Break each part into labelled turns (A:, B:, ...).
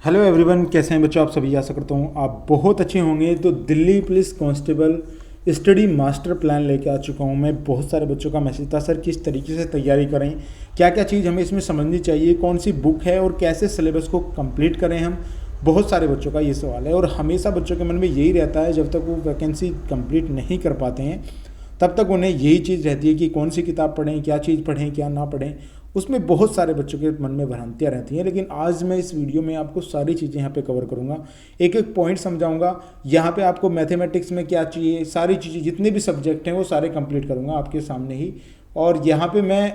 A: Hello everyone, कैसे हैं बच्चों? आप सभी आशा करता हूँ आप बहुत अच्छे होंगे। तो Delhi police constable study master plan लेके आ चुका हूँ मैं। बहुत सारे बच्चों का मैसेज था, सर किस तरीके से तैयारी करें, क्या क्या चीज़ हमें इसमें समझनी चाहिए, कौन सी बुक है और कैसे सिलेबस को कंप्लीट करें हम। बहुत सारे बच्चों का ये सवाल है और हमेशा बच्चों के मन में यही रहता है, जब तक वो वैकेंसी कंप्लीट नहीं कर पाते हैं तब तक उन्हें यही चीज़ रहती है कि कौन सी किताब पढ़ें, क्या चीज़ पढ़ें, क्या ना पढ़ें। उसमें बहुत सारे बच्चों के मन में भ्रांतियाँ रहती हैं। लेकिन आज मैं इस वीडियो में आपको सारी चीज़ें यहाँ पे कवर करूँगा, एक एक पॉइंट समझाऊंगा। यहाँ पे आपको मैथमेटिक्स में क्या चाहिए, सारी चीज़ें जितने भी सब्जेक्ट हैं वो सारे कंप्लीट करूँगा आपके सामने ही। और यहाँ पे मैं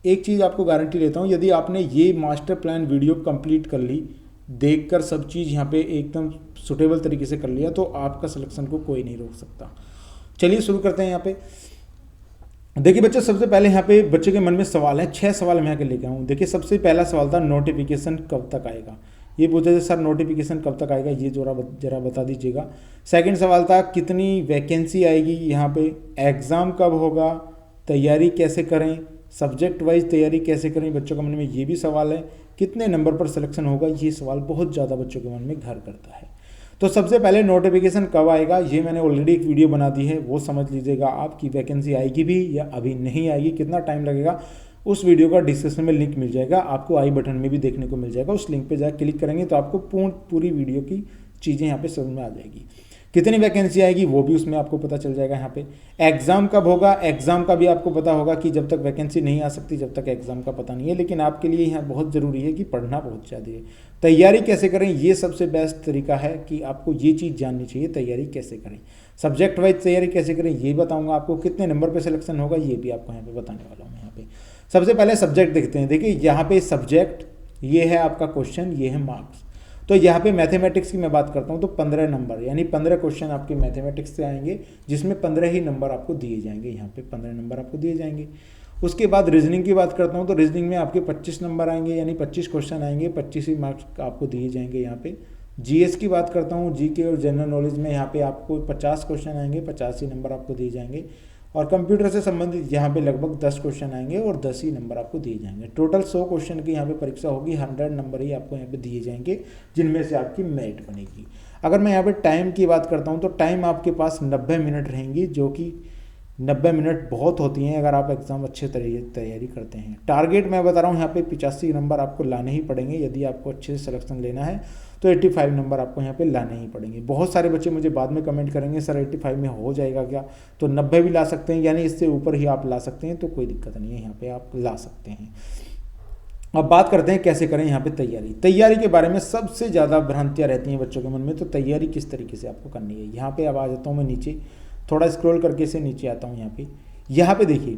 A: एक चीज़ आपको गारंटी लेता हूँ, यदि आपने ये मास्टर प्लान वीडियो कंप्लीट कर ली, देखकर सब चीज़ यहाँ पे एकदम सुटेबल तरीके से कर लिया, तो आपका सिलेक्शन को कोई नहीं रोक सकता। चलिए शुरू करते हैं। यहाँ पे देखिए बच्चों, सबसे पहले यहाँ पे बच्चे के मन में सवाल है, 6 सवाल मैं यहाँ के लेके आऊँ। देखिए सबसे पहला सवाल था नोटिफिकेशन कब तक आएगा। ये पूछे थे सर नोटिफिकेशन कब तक आएगा, ये जरा बता दीजिएगा। सेकंड सवाल था कितनी वैकेंसी आएगी, यहाँ पे एग्ज़ाम कब होगा, तैयारी कैसे करें, सब्जेक्ट वाइज तैयारी कैसे करें। बच्चों के मन में ये भी सवाल है, कितने नंबर पर सिलेक्शन होगा। ये सवाल बहुत ज़्यादा बच्चों के मन में घर करता है। तो सबसे पहले नोटिफिकेशन कब आएगा, ये मैंने ऑलरेडी एक वीडियो बना दी है, वो समझ लीजिएगा। आपकी वैकेंसी आएगी भी या अभी नहीं आएगी, कितना टाइम लगेगा, उस वीडियो का डिस्क्रिप्शन में लिंक मिल जाएगा, आपको आई बटन में भी देखने को मिल जाएगा। उस लिंक पे जाकर क्लिक करेंगे तो आपको पूरी वीडियो की चीज़ें यहाँ पे समझ में आ जाएगी। कितनी वैकेंसी आएगी वो भी उसमें आपको पता चल जाएगा। यहाँ पे एग्ज़ाम कब होगा, एग्ज़ाम का भी आपको पता होगा कि जब तक वैकेंसी नहीं आ सकती जब तक एग्ज़ाम का पता नहीं है। लेकिन आपके लिए यहाँ बहुत ज़रूरी है कि पढ़ना बहुत ज़्यादा है। तैयारी कैसे करें, ये सबसे बेस्ट तरीका है कि आपको ये चीज़ जाननी चाहिए, तैयारी कैसे करें। सब्जेक्ट वाइज तैयारी कैसे करें ये बताऊंगा आपको, कितने नंबर पे सिलेक्शन होगा ये भी आपको यहाँ पे बताने वाला हूँ। यहाँ पे सबसे पहले सब्जेक्ट देखते हैं। देखिए यहाँ पे सब्जेक्ट ये है आपका क्वेश्चन, ये है मार्क्स। तो यहाँ पे मैथमेटिक्स की मैं बात करता हूँ तो 15 नंबर यानी 15 क्वेश्चन आपके मैथमेटिक्स से आएंगे, जिसमें 15 ही नंबर आपको दिए जाएंगे। यहाँ पे 15 नंबर आपको दिए जाएंगे। उसके बाद रीजनिंग की बात करता हूँ तो रीजनिंग में आपके 25 नंबर आएंगे, यानी 25 क्वेश्चन आएंगे, 25 ही मार्क्स आपको दिए जाएंगे। यहाँ पे जीएस की बात करता हूँ, जीके और जनरल नॉलेज में यहाँ पे आपको 50 क्वेश्चन आएंगे, 50 ही नंबर आपको दिए जाएंगे। और कंप्यूटर से संबंधित यहाँ पे लगभग 10 क्वेश्चन आएंगे और 10 ही नंबर आपको दिए जाएंगे। टोटल 100 क्वेश्चन की यहाँ पे परीक्षा होगी, 100 नंबर ही आपको यहाँ पे दिए जाएंगे, जिनमें से आपकी मेरिट बनेगी। अगर मैं यहाँ पे टाइम की बात करता हूँ तो टाइम आपके पास 90 मिनट रहेंगी, जो कि 90 मिनट बहुत होती हैं अगर आप एग्ज़ाम अच्छे तरीके से तैयारी करते हैं। टारगेट मैं बता रहा हूँ यहाँ पे 85 नंबर आपको लाने ही पड़ेंगे। यदि आपको अच्छे से सिलेक्शन लेना है तो 85 नंबर आपको यहाँ पे लाने ही पड़ेंगे। बहुत सारे बच्चे मुझे बाद में कमेंट करेंगे सर 85 में हो जाएगा क्या, तो 90 भी ला सकते हैं, यानी इससे ऊपर ही आप ला सकते हैं, तो कोई दिक्कत नहीं है, यहाँ पे आप ला सकते हैं। अब बात करते हैं कैसे करें यहाँ पे तैयारी। तैयारी के बारे में सबसे ज़्यादा भ्रांतियाँ रहती हैं बच्चों के मन में, तो तैयारी किस तरीके से आपको करनी है। यहाँ पे अब आ जाता हूँ मैं नीचे, थोड़ा स्क्रॉल करके से नीचे आता हूँ। यहाँ पे देखिए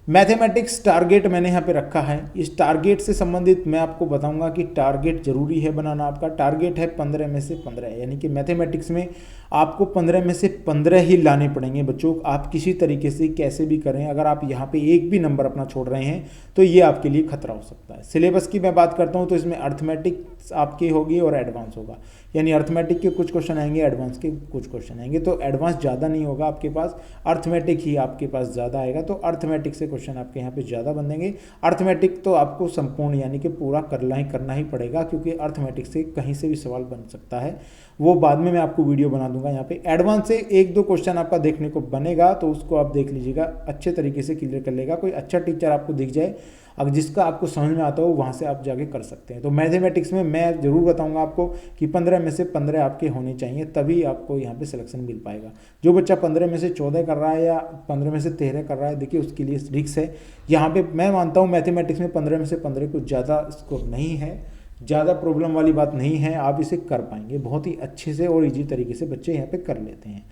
A: मैथमेटिक्स टारगेट मैंने यहाँ पे रखा है। इस टारगेट से संबंधित मैं आपको बताऊंगा कि टारगेट जरूरी है बनाना। आपका टारगेट है 15 में से 15, यानी कि मैथमेटिक्स में आपको 15 में से 15 ही लाने पड़ेंगे बच्चों। आप किसी तरीके से कैसे भी करें, अगर आप यहाँ पे एक भी नंबर अपना छोड़ रहे हैं तो ये आपके लिए खतरा हो सकता है। सिलेबस की मैं बात करता हूँ तो इसमें अर्थमेटिक्स आपकी होगी और एडवांस होगा, यानी अर्थमेटिक के कुछ क्वेश्चन आएंगे, एडवांस के कुछ क्वेश्चन आएंगे। तो एडवांस ज़्यादा नहीं होगा आपके पास, अर्थमेटिक ही आपके पास ज़्यादा आएगा। तो अर्थमेटिक से क्वेश्चन आपके यहाँ पे ज़्यादा बनेंगे। अर्थमेटिक तो आपको संपूर्ण यानी कि पूरा करना ही पड़ेगा, क्योंकि अर्थमेटिक से कहीं से भी सवाल बन सकता है। वो बाद में मैं आपको वीडियो बना दूंगा। यहाँ पे एडवांस से 1-2 क्वेश्चन आपका देखने को बनेगा, तो उसको आप देख लीजिएगा, अच्छे तरीके से क्लियर कर लेगा। कोई अच्छा टीचर आपको दिख जाए अब जिसका आपको समझ में आता हो, वहाँ से आप जाके कर सकते हैं। तो मैथमेटिक्स में मैं ज़रूर बताऊंगा आपको कि 15 में से 15 आपके होने चाहिए, तभी आपको यहाँ पे सिलेक्शन मिल पाएगा। जो बच्चा 15 में से 14 कर रहा है या 15 में से 13 कर रहा है, देखिए उसके लिए रिस्क है। यहाँ पे मैं मानता हूँ मैथमेटिक्स में 15 में से 15 कुछ ज़्यादा स्कोर नहीं है, ज़्यादा प्रॉब्लम वाली बात नहीं है, आप इसे कर पाएंगे बहुत ही अच्छे से और ईजी तरीके से बच्चे यहाँ पे कर लेते हैं।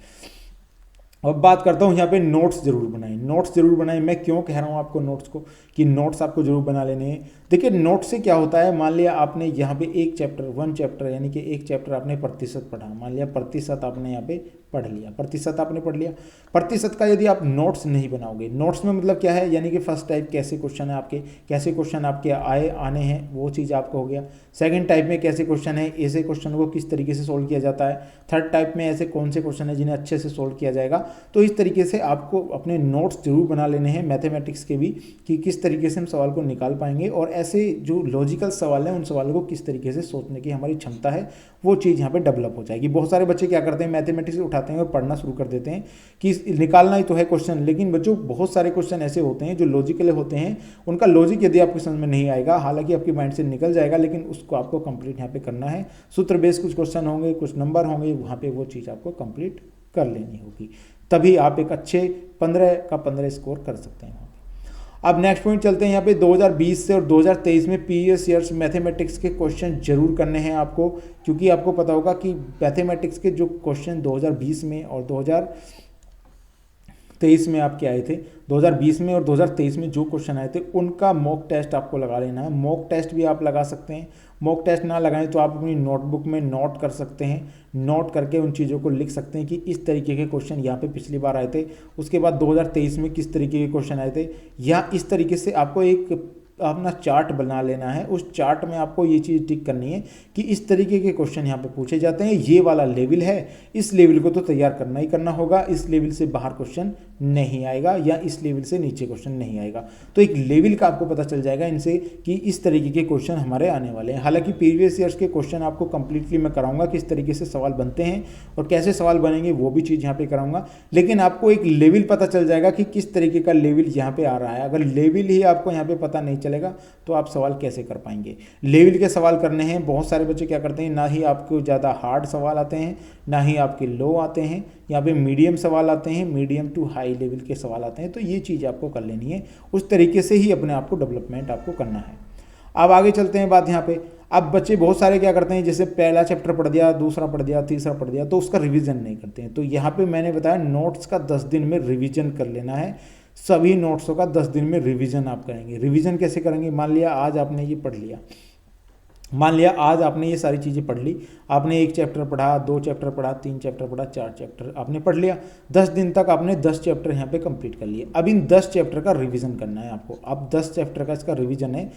A: अब बात करता हूँ यहाँ पे नोट्स जरूर बनाएं, नोट्स जरूर बनाएं। मैं क्यों कह रहा हूँ आपको नोट्स को, कि नोट्स आपको जरूर बना लेने हैं। देखिए नोट्स से क्या होता है, मान लिया आपने यहाँ पे एक चैप्टर यानी कि एक चैप्टर आपने प्रतिशत पढ़ा, मान लिया प्रतिशत आपने यहाँ पे पढ़ लिया, प्रतिशत आपने पढ़ लिया। प्रतिशत का यदि आप नोट्स नहीं बनाओगे, नोट्स में मतलब क्या है, यानी कि फर्स्ट टाइप कैसे क्वेश्चन है आपके, कैसे क्वेश्चन आपके आने हैं वो चीज़ आपको हो गया। सेकंड टाइप में कैसे क्वेश्चन है, ऐसे क्वेश्चन को किस तरीके से सोल्व किया जाता है। थर्ड टाइप में ऐसे कौन से क्वेश्चन है जिन्हें अच्छे से सोल्व किया जाएगा। तो इस तरीके से आपको अपने नोट्स जरूर बना लेने हैं मैथमेटिक्स के भी, कि किस तरीके से हम सवाल को निकाल पाएंगे, और ऐसे जो लॉजिकल सवाल हैं उन सवालों को किस तरीके से सोचने की हमारी क्षमता है वो चीज़ यहाँ पे डेवलप हो जाएगी। बहुत सारे बच्चे क्या करते हैं, मैथमेटिक्स उठाते हैं और पढ़ना शुरू कर देते हैं कि निकालना ही तो है क्वेश्चन, लेकिन बच्चों बहुत सारे क्वेश्चन ऐसे होते हैं जो लॉजिकल होते हैं, उनका लॉजिक यदि आपको समझ में नहीं आएगा, हालांकि आपके माइंड से निकल जाएगा, लेकिन उसको आपको कंप्लीट यहाँ पे करना है। सूत्र बेस कुछ क्वेश्चन होंगे, कुछ नंबर होंगे, वहाँ पे वो चीज़ आपको कंप्लीट कर लेनी होगी, तभी आप एक अच्छे 15 का 15 स्कोर कर सकते हैं। अब नेक्स्ट पॉइंट चलते हैं यहाँ पे 2020 से और 2023 में प्रीवियस ईयर्स मैथमेटिक्स के क्वेश्चन जरूर करने हैं आपको, क्योंकि आपको पता होगा कि मैथमेटिक्स के जो क्वेश्चन 2020 में और 2023 में आपके आए थे, 2020 में और 2023 में जो क्वेश्चन आए थे उनका मॉक टेस्ट आपको लगा लेना है। मॉक टेस्ट भी आप लगा सकते हैं, मॉक टेस्ट ना लगाएं तो आप अपनी नोटबुक में नोट कर सकते हैं, नोट करके उन चीज़ों को लिख सकते हैं कि इस तरीके के क्वेश्चन यहाँ पे पिछली बार आए थे, उसके बाद 2023 में किस तरीके के क्वेश्चन आए थे, या इस तरीके से आपको एक अपना चार्ट बना लेना है। उस चार्ट में आपको ये चीज़ टिक करनी है कि इस तरीके के क्वेश्चन यहाँ पे पूछे जाते हैं, ये वाला लेवल है, इस लेवल को तो तैयार करना ही करना होगा, इस लेवल से बाहर क्वेश्चन नहीं आएगा या इस लेवल से नीचे क्वेश्चन नहीं आएगा। तो एक लेवल का आपको पता चल जाएगा इनसे कि इस तरीके के क्वेश्चन हमारे आने वाले हैं। हालांकि प्रीवियस ईयर्स के क्वेश्चन आपको कंप्लीटली मैं कराऊंगा, किस तरीके से सवाल बनते हैं और कैसे सवाल बनेंगे वो भी चीज़ यहाँ पे कराऊंगा, लेकिन आपको एक लेवल पता चल जाएगा कि किस तरीके का लेवल यहाँ पे आ रहा है। अगर लेवल ही आपको यहाँ पे पता नहीं चलेगा तो आप सवाल कैसे कर पाएंगे। लेवल के सवाल करने हैं, बहुत सारे बच्चे क्या करते हैं, ना ही आपको ज़्यादा हार्ड सवाल आते हैं, ना ही आपके लो आते हैं, यहाँ पे मीडियम सवाल आते हैं, मीडियम टू हाई लेवल के सवाल आते हैं। तो ये चीज़ आपको कर लेनी है, उस तरीके से ही अपने आप को डेवलपमेंट आपको करना है। अब आगे चलते हैं बात यहाँ पे। अब बच्चे बहुत सारे क्या करते हैं, जैसे पहला चैप्टर पढ़ दिया, दूसरा पढ़ दिया, तीसरा पढ़ दिया, तो उसका रिवीजन नहीं करते हैं। तो यहाँ पे मैंने बताया नोट्स का 10 दिन में रिवीजन कर लेना है, सभी नोट्सों का 10 दिन में रिवीजन आप करेंगे। रिवीजन कैसे करेंगे, मान लिया आज आपने ये पढ़ लिया, मान लिया आज आपने ये सारी चीज़ें पढ़ ली, आपने 1 चैप्टर पढ़ा, 2 चैप्टर पढ़ा, 3 चैप्टर पढ़ा, 4 चैप्टर आपने पढ़ लिया, 10 दिन तक आपने 10 चैप्टर यहाँ पे कंप्लीट कर लिए। अब इन 10 चैप्टर का रिवीजन करना है आपको। अब 10 चैप्टर का इसका रिवीजन है,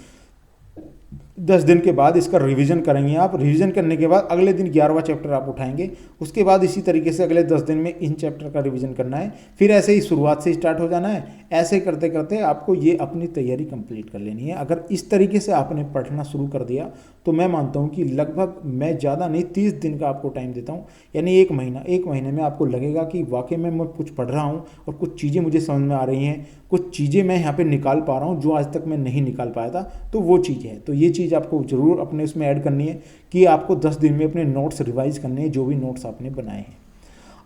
A: 10 दिन के बाद इसका रिवीजन करेंगे आप। रिवीजन करने के बाद अगले दिन 11वां चैप्टर आप उठाएंगे, उसके बाद इसी तरीके से अगले 10 दिन में इन चैप्टर का रिवीजन करना है, फिर ऐसे ही शुरुआत से स्टार्ट हो जाना है। ऐसे करते करते आपको ये अपनी तैयारी कंप्लीट कर लेनी है। अगर इस तरीके से आपने पढ़ना शुरू कर दिया तो मैं मानता हूँ कि लगभग, मैं ज़्यादा नहीं, 30 दिन का आपको टाइम देता हूँ, यानी 1 महीना, 1 महीने में आपको लगेगा कि वाकई में मैं कुछ पढ़ रहा हूँ और कुछ चीज़ें मुझे समझ में आ रही हैं, कुछ चीज़ें मैं यहाँ पे निकाल पा रहा हूँ जो आज तक मैं नहीं निकाल पाया था। तो वो चीज़ है, तो ये चीज़ आपको ज़रूर अपने उसमें ऐड करनी है कि आपको 10 दिन में अपने नोट्स रिवाइज करने हैं, जो भी नोट्स आपने बनाए हैं।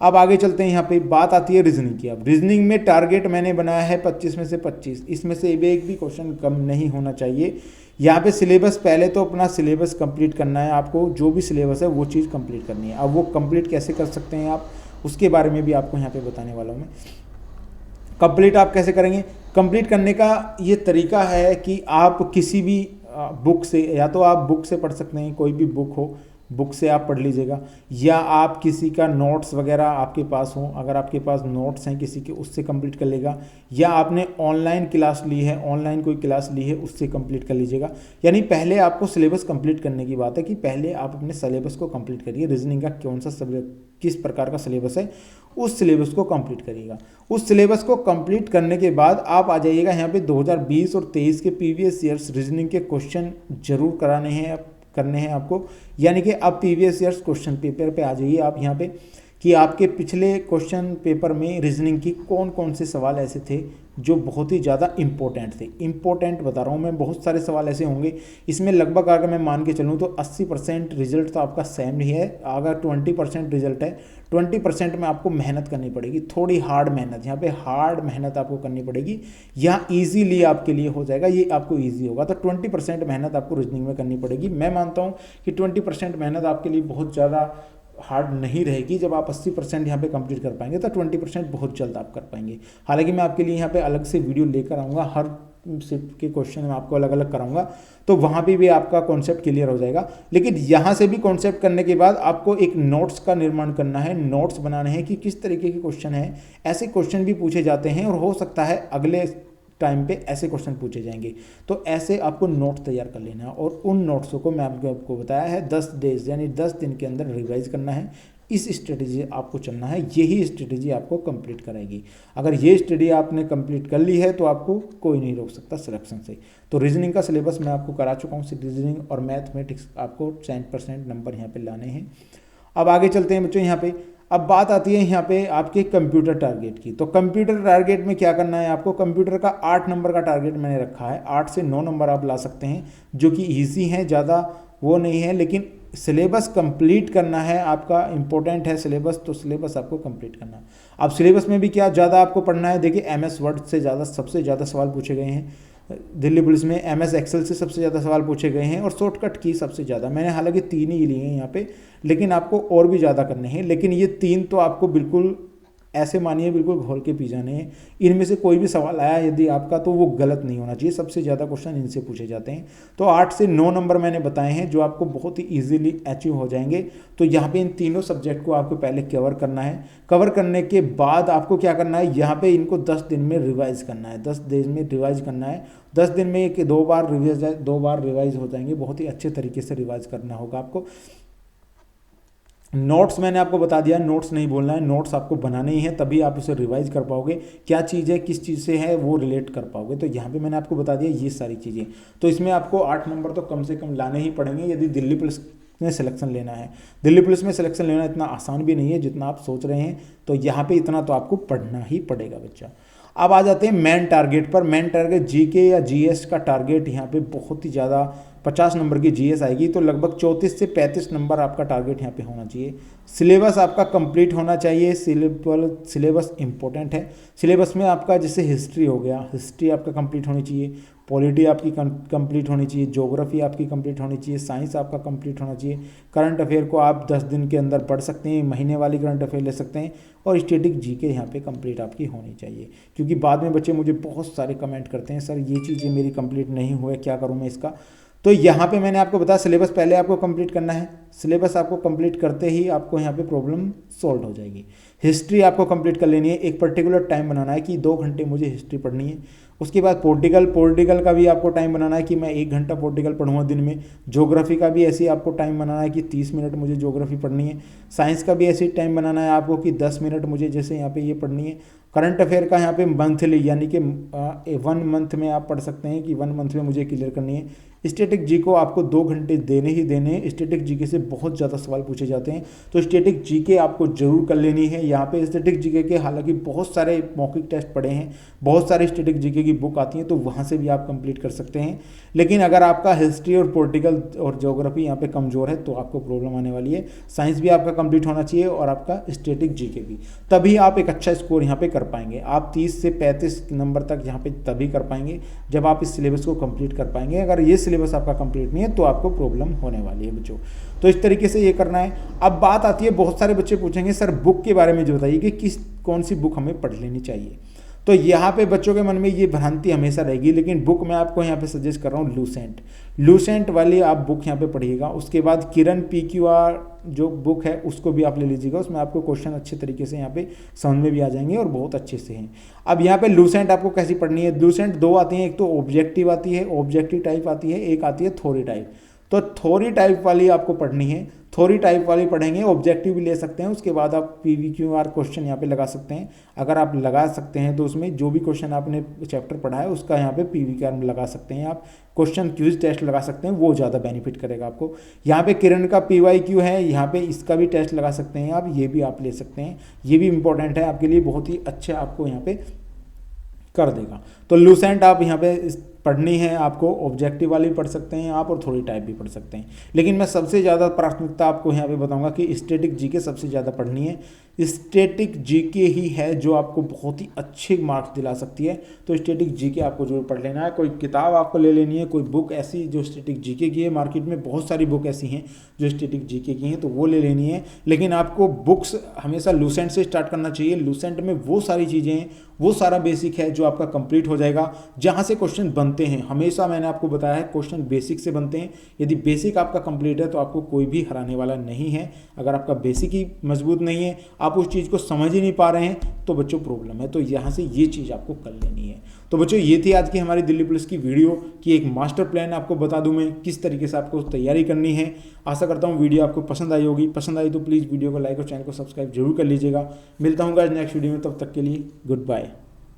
A: अब आगे चलते हैं, यहाँ पे बात आती है रीजनिंग की। अब रीजनिंग में टारगेट मैंने बनाया है 25 में से 25, इसमें से एक भी क्वेश्चन कम नहीं होना चाहिए। यहाँ पे सिलेबस, पहले तो अपना सिलेबस कंप्लीट करना है आपको, जो भी सिलेबस है वो चीज़ कंप्लीट करनी है। अब वो कंप्लीट कैसे कर सकते हैं आप, उसके बारे में भी आपको यहाँ पे बताने वाला हूँ मैं। कंप्लीट आप कैसे करेंगे, कंप्लीट करने का ये तरीका है कि आप किसी भी बुक से, या तो आप बुक से पढ़ सकते हैं, कोई भी बुक हो, बुक से आप पढ़ लीजिएगा, या आप किसी का नोट्स वगैरह आपके पास हो, अगर आपके पास नोट्स हैं किसी के, उससे कंप्लीट कर लेगा, या आपने ऑनलाइन क्लास ली है, ऑनलाइन कोई क्लास ली है, उससे कंप्लीट कर लीजिएगा। यानी पहले आपको सिलेबस कंप्लीट करने की बात है कि पहले आप अपने सिलेबस को कंप्लीट करिए। रीजनिंग का कौन सा किस प्रकार का सिलेबस है, उस सिलेबस को कंप्लीट करिएगा। उस सिलेबस को कंप्लीट करने के बाद आप आ जाइएगा यहाँ पे 2020 और 23 के प्रीवियस ईयर्स रीजनिंग के क्वेश्चन जरूर करने हैं आपको। यानी कि आप प्रीवियस ईयर्स क्वेश्चन पेपर पे आ जाइए आप यहाँ पे, कि आपके पिछले क्वेश्चन पेपर में रीजनिंग की कौन कौन से सवाल ऐसे थे जो बहुत ही ज़्यादा इंपॉर्टेंट थे। इंपॉर्टेंट बता रहा हूँ मैं, बहुत सारे सवाल ऐसे होंगे, इसमें लगभग अगर मैं मान के चलूँ तो 80% रिजल्ट तो आपका सेम ही है। अगर 20% रिजल्ट है, 20% में आपको मेहनत करनी पड़ेगी, थोड़ी हार्ड मेहनत, यहाँ पे हार्ड मेहनत आपको करनी पड़ेगी। यहाँ ईजीली आपके लिए हो जाएगा, ये आपको ईजी होगा। तो 20% मेहनत आपको रीजनिंग में करनी पड़ेगी। मैं मानता हूँ कि 20% मेहनत आपके लिए बहुत ज़्यादा हार्ड नहीं रहेगी। जब आप 80% यहाँ पे कंप्लीट कर पाएंगे तो 20% बहुत जल्द आप कर पाएंगे। हालांकि मैं आपके लिए यहाँ पे अलग से वीडियो लेकर आऊँगा हर पार्टनरशिप के क्वेश्चन मैं आपको अलग अलग कराऊंगा, तो वहाँ भी आपका कॉन्सेप्ट क्लियर हो जाएगा। लेकिन यहाँ से भी कॉन्सेप्ट करने के बाद आपको एक नोट्स का निर्माण करना है, नोट्स बनाने हैं कि किस तरीके के क्वेश्चन है। ऐसे क्वेश्चन भी पूछे जाते हैं और हो सकता है अगले टाइम पे ऐसे क्वेश्चन पूछे जाएंगे, तो ऐसे आपको नोट्स तैयार कर लेना है। और उन नोट्सों को मैं आपको बताया है 10 डेज यानी 10 दिन के अंदर रिवाइज करना है। इस स्ट्रेटेजी आपको चलना है, यही स्ट्रेटेजी आपको कंप्लीट कराएगी। अगर ये स्टडी आपने कंप्लीट कर ली है तो आपको कोई नहीं रोक सकता सिलेक्शन से। तो रीजनिंग का सिलेबस मैं आपको करा चुका हूँ, रीजनिंग और मैथमेटिक्स आपको 100% नंबर यहाँ पे लाने हैं। अब आगे चलते हैं बच्चों। यहाँ पे अब बात आती है यहाँ पे आपके कंप्यूटर टारगेट की। तो कंप्यूटर टारगेट में क्या करना है आपको, कंप्यूटर का 8 नंबर का टारगेट मैंने रखा है। 8 से 9 नंबर आप ला सकते हैं, जो कि ईजी हैं, ज़्यादा वो नहीं है, लेकिन सिलेबस कंप्लीट करना है आपका, इंपॉर्टेंट है सिलेबस, तो सिलेबस आपको कंप्लीट करना है। अब सिलेबस में भी क्या ज़्यादा आपको पढ़ना है, देखिए MS वर्ड से ज़्यादा सबसे ज़्यादा सवाल पूछे गए हैं दिल्ली पुलिस में, MS एक्सेल से सबसे ज़्यादा सवाल पूछे गए हैं, और शॉर्टकट की सबसे ज़्यादा। मैंने हालांकि 3 ही लिए हैं यहाँ पे, लेकिन आपको और भी ज़्यादा करने हैं। लेकिन ये 3 तो आपको बिल्कुल ऐसे मानिए बिल्कुल घोल के पी जाने हैं। इनमें से कोई भी सवाल आया यदि आपका तो वो गलत नहीं होना चाहिए, सबसे ज़्यादा क्वेश्चन इनसे पूछे जाते हैं। तो 8 से 9 नंबर मैंने बताए हैं जो आपको बहुत ही ईजिली अचीव हो जाएंगे। तो यहाँ पे इन तीनों सब्जेक्ट को आपको पहले कवर करना है। कवर करने के बाद आपको क्या करना है, यहाँ पे इनको 10 दिन में रिवाइज करना है, 10 दिन में रिवाइज करना है। 10 दिन में 2 बार रिवाइज हो जाएंगे, बहुत ही अच्छे तरीके से रिवाइज करना होगा आपको। नोट्स मैंने आपको बता दिया, नोट्स नहीं बोलना है, नोट्स आपको बनाने ही है, तभी आप उसे रिवाइज कर पाओगे। क्या चीज़ है, किस चीज़ से है, वो रिलेट कर पाओगे। तो यहाँ पे मैंने आपको बता दिया ये सारी चीज़ें। तो इसमें आपको 8 नंबर तो कम से कम लाने ही पड़ेंगे यदि दिल्ली पुलिस में सिलेक्शन लेना है। दिल्ली पुलिस में सिलेक्शन लेना इतना आसान भी नहीं है जितना आप सोच रहे हैं, तो यहाँ पे इतना तो आपको पढ़ना ही पड़ेगा बच्चा। अब आ जाते हैं मेन टारगेट पर। मेन टारगेट जीके या जीएस का टारगेट यहाँ पे बहुत ही ज़्यादा, 50 नंबर की जीएस आएगी, तो लगभग 34 से 35 नंबर आपका टारगेट यहाँ पे होना चाहिए। सिलेबस आपका कंप्लीट होना चाहिए, सिलेबस इंपॉर्टेंट है। सिलेबस में आपका जैसे हिस्ट्री हो गया, हिस्ट्री आपका कंप्लीट होनी चाहिए, पॉलिटी आपकी कंप्लीट होनी चाहिए, ज्योग्राफी आपकी कंप्लीट होनी चाहिए, साइंस आपका कंप्लीट होना चाहिए। करंट अफेयर को आप 10 दिन के अंदर पढ़ सकते हैं, महीने वाली करंट अफेयर ले सकते हैं, और स्टैटिक जीके यहाँ पे कंप्लीट आपकी होनी चाहिए। क्योंकि बाद में बच्चे मुझे बहुत सारे कमेंट करते हैं, सर ये चीज़ें मेरी कंप्लीट नहीं हुए, क्या करूँ मैं इसका। तो यहाँ पे मैंने आपको बताया सिलेबस पहले आपको कंप्लीट करना है। सिलेबस आपको कंप्लीट करते ही आपको यहाँ पे प्रॉब्लम सॉल्व हो जाएगी। हिस्ट्री आपको कंप्लीट कर लेनी है, एक पर्टिकुलर टाइम बनाना है कि 2 घंटे मुझे हिस्ट्री पढ़नी है। उसके बाद पॉलिटिकल का भी आपको टाइम बनाना है कि मैं 1 घंटा पॉलिटिकल पढ़ूंगा दिन में। ज्योग्राफी का भी ऐसे ही आपको टाइम बनाना है कि 30 मिनट मुझे ज्योग्राफी पढ़नी है। साइंस का भी ऐसे ही टाइम बनाना है आपको कि 10 मिनट मुझे जैसे यहाँ पे ये पढ़नी है। करंट अफेयर का यहाँ पे मंथली यानी कि 1 मंथ में आप पढ़ सकते हैं कि 1 मंथ में मुझे क्लियर करनी है। स्टैटिक जी को आपको 2 घंटे देने ही देने हैं। स्टैटिक जीके से बहुत ज़्यादा सवाल पूछे जाते हैं, तो स्टैटिक जीके आपको जरूर कर लेनी है। यहाँ पे स्टैटिक जीके के हालांकि बहुत सारे मॉक टेस्ट पड़े हैं, बहुत सारे स्टैटिक जीके की बुक आती हैं, तो वहाँ से भी आप कंप्लीट कर सकते हैं। लेकिन अगर आपका हिस्ट्री और पॉलिटिकल और ज्योग्राफी यहाँ पे कमज़ोर है तो आपको प्रॉब्लम आने वाली है। साइंस भी आपका कंप्लीट होना चाहिए और आपका स्टैटिक जीके भी, तभी आप एक अच्छा स्कोर यहाँ पे कर पाएंगे। आप 30 से 35 नंबर तक यहाँ पे तभी कर पाएंगे जब आप इस सिलेबस को कंप्लीट कर पाएंगे। अगर ये सिलेबस आपका कंप्लीट नहीं है तो आपको प्रॉब्लम होने वाली है बच्चों। तो इस तरीके से ये करना है। अब बात आती है, बहुत सारे बच्चे पूछेंगे सर बुक के बारे में जो बताइए कि कौन सी बुक हमें पढ़ लेनी चाहिए। तो यहाँ पे बच्चों के मन में ये भ्रांति हमेशा रहेगी, लेकिन बुक मैं आपको यहाँ पे सजेस्ट कर रहा हूँ लूसेंट वाली आप बुक यहाँ पे पढ़िएगा। उसके बाद किरण PQR जो बुक है उसको भी आप ले लीजिएगा, उसमें आपको क्वेश्चन अच्छे तरीके से यहाँ पे समझ में भी आ जाएंगे और बहुत अच्छे से हैं। अब यहाँ पे लूसेंट आपको कैसी पढ़नी है, लूसेंट 2 आती हैं, एक तो ऑब्जेक्टिव आती है, ऑब्जेक्टिव टाइप आती है, एक आती है थ्योरी टाइप। तो थ्योरी टाइप वाली आपको पढ़नी है, थ्योरी टाइप वाली पढ़ेंगे, ऑब्जेक्टिव भी ले सकते हैं। उसके बाद आप PVQR क्वेश्चन यहाँ पे लगा सकते हैं। अगर आप लगा सकते हैं तो उसमें जो भी क्वेश्चन आपने चैप्टर पढ़ा है उसका यहाँ पे PVQR में लगा सकते हैं। आप क्वेश्चन क्विज टेस्ट लगा सकते हैं, वो ज़्यादा बेनिफिट करेगा आपको। यहाँ पे किरण का PYQ है, यहाँ पे इसका भी टेस्ट लगा सकते हैं आप, ये भी आप ले सकते हैं। ये भी इंपॉर्टेंट है आपके लिए, बहुत ही अच्छा आपको यहाँ पे कर देगा। तो लूसेंट आप यहाँ पे पढ़नी है आपको, ऑब्जेक्टिव वाली पढ़ सकते हैं आप और थ्योरी टाइप भी पढ़ सकते हैं। लेकिन मैं सबसे ज़्यादा प्राथमिकता आपको यहाँ पे बताऊंगा कि स्टैटिक जीके सबसे ज़्यादा पढ़नी है। स्टैटिक जीके ही है जो आपको बहुत ही अच्छे मार्क्स दिला सकती है। तो स्टैटिक जीके आपको जरूर पढ़ लेना है। कोई किताब आपको ले लेनी है, कोई बुक ऐसी जो स्टैटिक जीके की है, मार्केट में बहुत सारी बुक ऐसी हैं जो स्टैटिक जीके की हैं, तो वो ले लेनी है। लेकिन आपको बुक्स हमेशा लूसेंट से स्टार्ट करना चाहिए। लूसेंट में वो सारी चीज़ें हैं, वो सारा बेसिक है जो आपका कंप्लीट हो जाएगा, जहाँ से क्वेश्चन बनते हैं। हमेशा मैंने आपको बताया है क्वेश्चन बेसिक से बनते हैं। यदि बेसिक आपका कंप्लीट है तो आपको कोई भी हराने वाला नहीं है। अगर आपका बेसिक ही मजबूत नहीं है, आप उस चीज़ को समझ ही नहीं पा रहे हैं, तो बच्चों प्रॉब्लम है। तो यहाँ से ये चीज़ आपको कर लेनी है। तो बच्चों ये थी आज की हमारी दिल्ली पुलिस की वीडियो कि एक मास्टर प्लान आपको बता दूं मैं किस तरीके से आपको तैयारी करनी है। आशा करता हूँ वीडियो आपको पसंद आई होगी। पसंद आई तो प्लीज़ वीडियो को लाइक और चैनल को सब्सक्राइब जरूर कर लीजिएगा। मिलता हूँ नेक्स्ट वीडियो में, तब तक के लिए गुड बाय।